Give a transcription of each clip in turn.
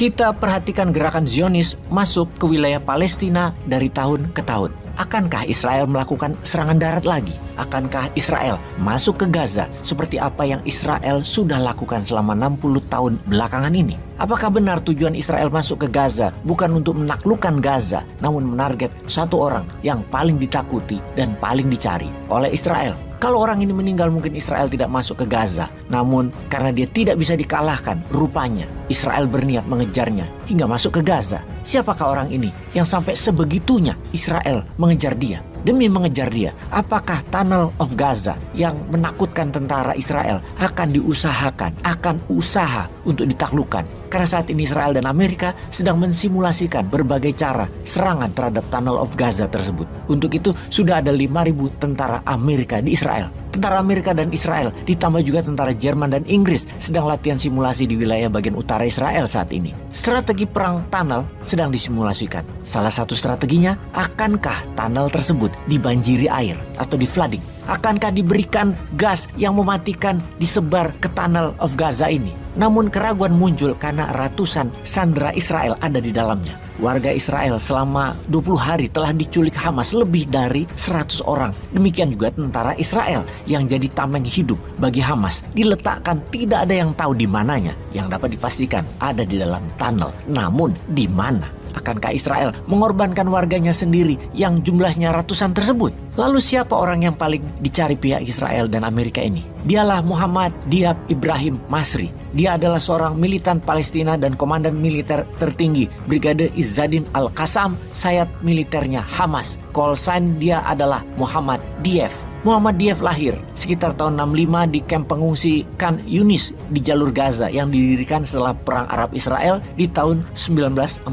Kita perhatikan gerakan Zionis masuk ke wilayah Palestina dari tahun ke tahun. Akankah Israel melakukan serangan darat lagi? Akankah Israel masuk ke Gaza seperti apa yang Israel sudah lakukan selama 60 tahun belakangan ini? Apakah benar tujuan Israel masuk ke Gaza bukan untuk menaklukkan Gaza, namun menarget satu orang yang paling ditakuti dan paling dicari oleh Israel? Kalau orang ini meninggal mungkin Israel tidak masuk ke Gaza. Namun karena dia tidak bisa dikalahkan, rupanya Israel berniat mengejarnya hingga masuk ke Gaza. Siapakah orang ini yang sampai sebegitunya Israel mengejar dia? Demi mengejar dia, apakah Tunnel of Gaza yang menakutkan tentara Israel akan diusahakan, akan usaha untuk ditaklukkan? Karena saat ini Israel dan Amerika sedang mensimulasikan berbagai cara serangan terhadap Tunnel of Gaza tersebut. Untuk itu sudah ada 5.000 tentara Amerika di Israel. Tentara Amerika dan Israel ditambah juga tentara Jerman dan Inggris sedang latihan simulasi di wilayah bagian utara Israel saat ini. Strategi perang tunnel sedang disimulasikan. Salah satu strateginya, akankah tunnel tersebut dibanjiri air atau di flooding? Akankah diberikan gas yang mematikan disebar ke Tunnel of Gaza ini? Namun keraguan muncul karena ratusan sandera Israel ada di dalamnya. Warga Israel selama 20 hari telah diculik Hamas lebih dari 100 orang. Demikian juga tentara Israel yang jadi tameng hidup bagi Hamas. Diletakkan tidak ada yang tahu di mananya. Yang dapat dipastikan ada di dalam tunnel. Namun di mana? Akankah Israel mengorbankan warganya sendiri yang jumlahnya ratusan tersebut? Lalu siapa orang yang paling dicari pihak Israel dan Amerika ini? Dialah Muhammad Diab Ibrahim Masri. Dia adalah seorang militan Palestina dan komandan militer tertinggi Brigade Izzadin Al-Qassam, sayap militernya Hamas. Call sign dia adalah Muhammad Dief. Muhammad Dief lahir sekitar tahun 65 di kamp pengungsi Khan Yunis di jalur Gaza yang didirikan setelah Perang Arab Israel di tahun 1948.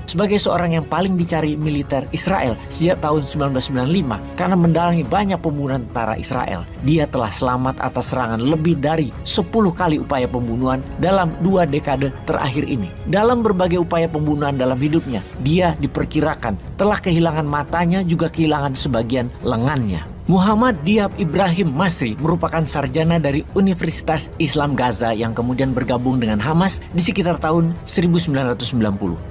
Sebagai seorang yang paling dicari militer Israel sejak tahun 1995 karena mendalangi banyak pembunuhan tentara Israel, dia telah selamat atas serangan lebih dari 10 kali upaya pembunuhan dalam 2 dekade terakhir ini. Dalam berbagai upaya pembunuhan dalam hidupnya, dia diperkirakan telah kehilangan matanya juga kehilangan sebagian lengannya. Muhammad Diab Ibrahim Masri merupakan sarjana dari Universitas Islam Gaza yang kemudian bergabung dengan Hamas di sekitar tahun 1990.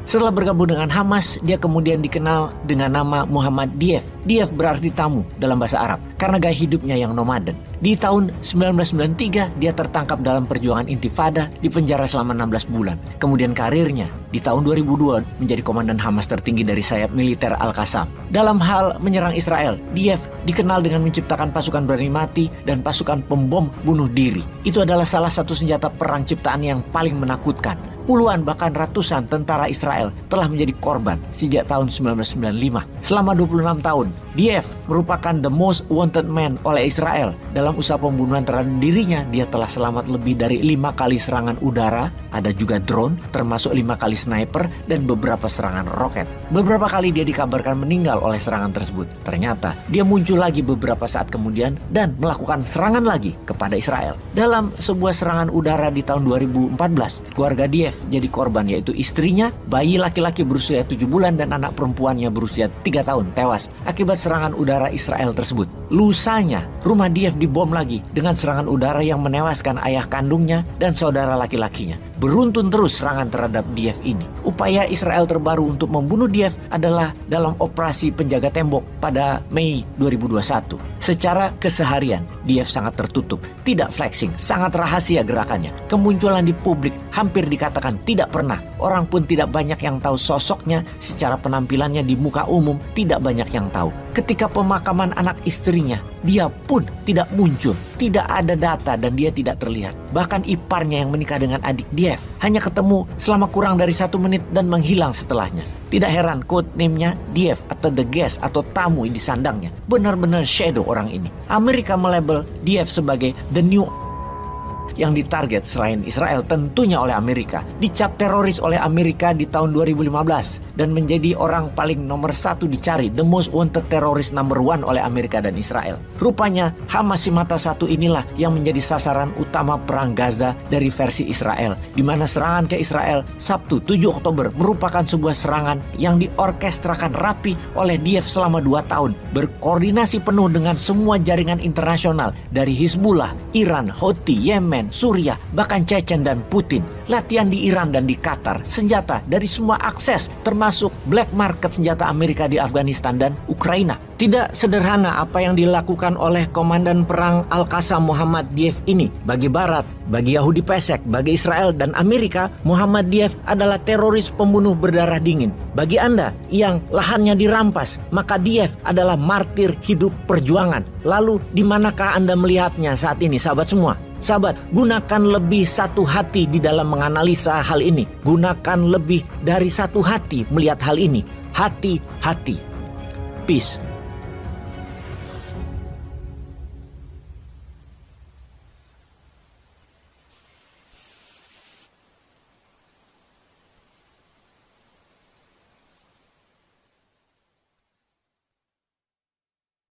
Setelah bergabung dengan Hamas, dia kemudian dikenal dengan nama Muhammad Dief. Dief berarti tamu dalam bahasa Arab karena gaya hidupnya yang nomaden. Di tahun 1993, dia tertangkap dalam perjuangan Intifada di penjara selama 16 bulan. Kemudian karirnya di tahun 2002 menjadi komandan Hamas tertinggi dari sayap militer Al-Qassam. Dalam hal menyerang Israel, Dief dikenal dengan menciptakan pasukan berani mati dan pasukan pembom bunuh diri. Itu adalah salah satu senjata perang ciptaan yang paling menakutkan. Puluhan bahkan ratusan tentara Israel telah menjadi korban sejak tahun 1995. Selama 26 tahun, Dief merupakan the most wanted man oleh Israel. Dalam usaha pembunuhan terhadap dirinya, dia telah selamat lebih dari 5 kali serangan udara, ada juga drone, termasuk 5 kali sniper, dan beberapa serangan roket. Beberapa kali dia dikabarkan meninggal oleh serangan tersebut. Ternyata, dia muncul lagi beberapa saat kemudian dan melakukan serangan lagi kepada Israel. Dalam sebuah serangan udara di tahun 2014, keluarga Dief jadi korban, yaitu istrinya, bayi laki-laki berusia 7 bulan dan anak perempuannya berusia 3 tahun tewas akibat serangan udara Israel tersebut. Lusanya, rumah Dief dibom lagi dengan serangan udara yang menewaskan ayah kandungnya dan saudara laki-lakinya. Beruntun terus serangan terhadap Dief ini. Upaya Israel terbaru untuk membunuh Dief adalah dalam operasi penjaga tembok pada Mei 2021. Secara keseharian, Dief sangat tertutup, tidak flexing, sangat rahasia gerakannya. Kemunculan di publik hampir dikatakan tidak pernah. Orang pun tidak banyak yang tahu sosoknya, secara penampilannya di muka umum tidak banyak yang tahu. Ketika pemakaman anak istrinya, dia pun tidak muncul, tidak ada data dan dia tidak terlihat. Bahkan iparnya yang menikah dengan adik Dief hanya ketemu selama kurang dari 1 menit dan menghilang setelahnya. Tidak heran code name-nya Dief atau the guest atau tamu di sandangnya. Benar-benar shadow orang ini. Amerika melabel Dief sebagai the new yang ditarget selain Israel tentunya oleh Amerika. Dicap teroris oleh Amerika di tahun 2015 dan menjadi orang paling nomor 1 dicari, the most wanted terrorist number 1 oleh Amerika dan Israel. Rupanya Hamas si mata satu inilah yang menjadi sasaran utama perang Gaza dari versi Israel, di mana serangan ke Israel Sabtu 7 Oktober merupakan sebuah serangan yang diorkestrakan rapi oleh Dief selama 2 tahun, berkoordinasi penuh dengan semua jaringan internasional dari Hizbullah, Iran, Houthi, Yemen, Suriah, bahkan Chechen dan Putin. Latihan di Iran dan di Qatar, senjata dari semua akses, termasuk black market senjata Amerika di Afghanistan dan Ukraina. Tidak sederhana apa yang dilakukan oleh Komandan Perang Al-Qassam Muhammad Deif ini. Bagi Barat, bagi Yahudi pesek, bagi Israel dan Amerika, Muhammad Deif adalah teroris pembunuh berdarah dingin. Bagi Anda yang lahannya dirampas, maka Deif adalah martir hidup perjuangan. Lalu di manakah Anda melihatnya saat ini, sahabat semua? Sahabat, gunakan lebih satu hati di dalam menganalisa hal ini. Gunakan lebih dari satu hati melihat hal ini. Hati-hati. Peace.